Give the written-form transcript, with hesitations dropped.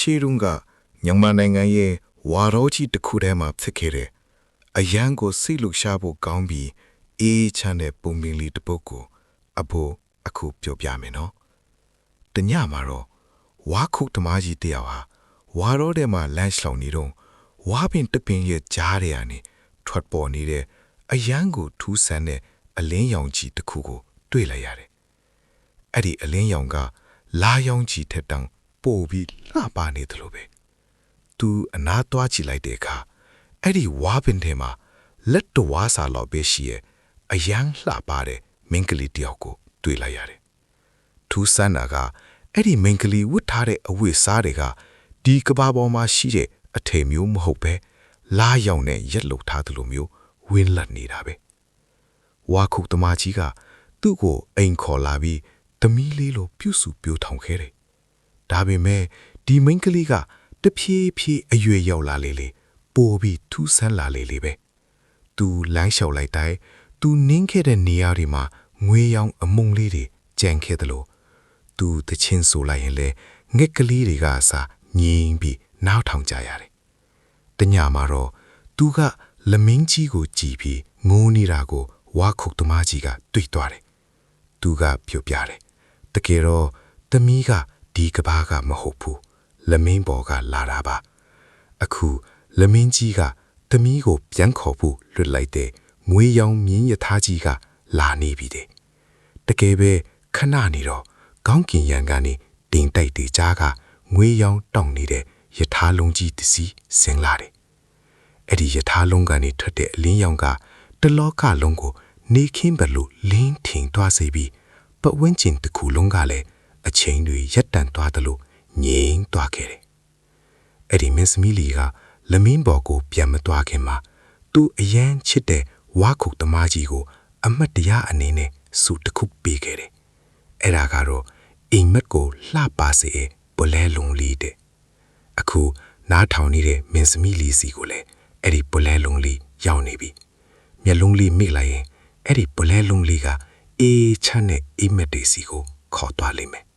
ရှိတုန်းကမြန်မာနိုင်ငံရဲ့ဝါရောကြီးတစ်ခုထဲမှာဖြစ်ခဲ့တဲ့အရန်ကိုစိတ်လှုပ်ရှားဖို့ကောင်းပြီးအေးချမ်းတဲ့ပုံပင်လေးတစ်ပုဒ်ကိုအဖိုးအခုပြောပြမယ်နော်။တညမှာတော့ဝါခုတ်သမားကြီးတယောက်ဟာဝါရောထဲမှာလမ်းလျှောက်နေတော့ဝါပင်တပင်ရဲ့ကြားထဲကနေထွက်ပေါ်နေတဲ့အရန်ကိုထူးဆန်းတဲ့အလင်းရောင်ကြီးတစ်ခုကိုတွေ့လိုက်ရတယ်။အဲ့ဒီအလင်းရောင်ကလာရောင်ကြီးထက်တောင်ပိုပြီးလှပနေတယ်လို့ပဲ။သူအနားသွားကြည့်လိုက်တဲ့အခါအဲ့ဒီဝါပင်ထဲမှာလက်တော်ဝါစာလောက်ပဲရှိရဲ့အရန်လှပတဲ့မင်းကလေးတယောက်ကိုတွေ့လိုက်ရတယ်။ထူးဆန်းတာကအဲ့ဒီမင်းကလေးဝတ်ထားတဲ့အဝတ်စားတွေကဒီကဘာပေါ်မှာရှိတဲ့အထည်မျိုးမဟုတ်ပဲလာရောင်နဲ့ရက်လုတ်ထားသလိုမျိုးဝင်းလက်နေတာပဲ။ဝါခုတ်သမားကြီးကသူ့ကိုအိမ်ခေါ်လာပြီးသမီးလေးလိုပြုစုပြောထောင်ခဲ့တယ်။ဒါပေမဲ့ဒီမင်းကလေးကတဖြည်းဖြည်းအရွယ်ရောက်လာလေပိုပြီးထူးဆန်းလာလေပဲ။သူလမ်းလျှောက်လိုက်တိုင်းသူနင်းခဲ့တဲ့နေရာတွေမှာငွေရောင်အမုံလေးတွေကြံခဲ့တယ်လို့သူတချင်းဆိုလိုက်ရင်လေငှက်ကလေးတွေကအစားငြင်းပြီးနောက်ထောင်ကြရတယ်။တညမှာတော့သူကလမင်းကြီးကိုကြည်ပြီးငိုးနေတာကိုဝါခုတ်သမားကြီးကတွေ့သွားတယ်။သူကပြောပြတယ်။တကယ်တော့သမီးကဒီကဘာကမဟုတ်ဘူး။လမင်းပေါ်ကလာတာပါ။အခုလမင်းကြီးကသမီးကိုပြန်ခေါ်ဖို့လွတ်လိုက်တဲ့ငွေရောင်မြင်းရထားကြီးကလာနေပြီတဲ့။တကယ်ပဲခဏနေတော့ကောင်းကင်ရံကနေတင်တိုက်တေကြားကငွေရောင်တောင့်နေတဲ့ရထားလုံးကြီးတစ်စီးဆင်းလာတယ်။အဲ့ဒီရထားလုံးကနေထွက်တဲ့အလင်းရောင်ကတလောကလုံးကိုနေခင်းဘလို့လင်းထင်သွားစေပြီးပတ်ဝန်းကျင်တစ်ခုလုံးကလည်းအချိန်တွေရက်တန်သွားသလိုငြိမ်သွားခဲ့တယ်။အဲ့ဒီမင်းသမီးလေးကလမင်းပေါ်ကိုပြန်မသွားခင်မှာသူအရန်ချစ်တဲ့ဝါခုတ်သမားကြီးကိုအမတ်တရားအနေနဲ့စုတစ်ခုပေးခဲ့တယ်။အဲ့ဒါကတော့အိမ်မက်ကိုလှပစေပလဲလုံးလေးတဲ့။အခုနားထောင်နေတဲ့မင်းသမီးလေးစီကိုလည်းအဲ့ဒီပလဲလုံးလေးရောက်နေပြီ။မျက်လုံးလေးမိလိုက်ရင်အဲ့ဒီပလဲလုံးလေးကအေးချမ်းတဲ့အိမ်မက်တွေစီကိုခေါ်သွားလိမ့်မယ်။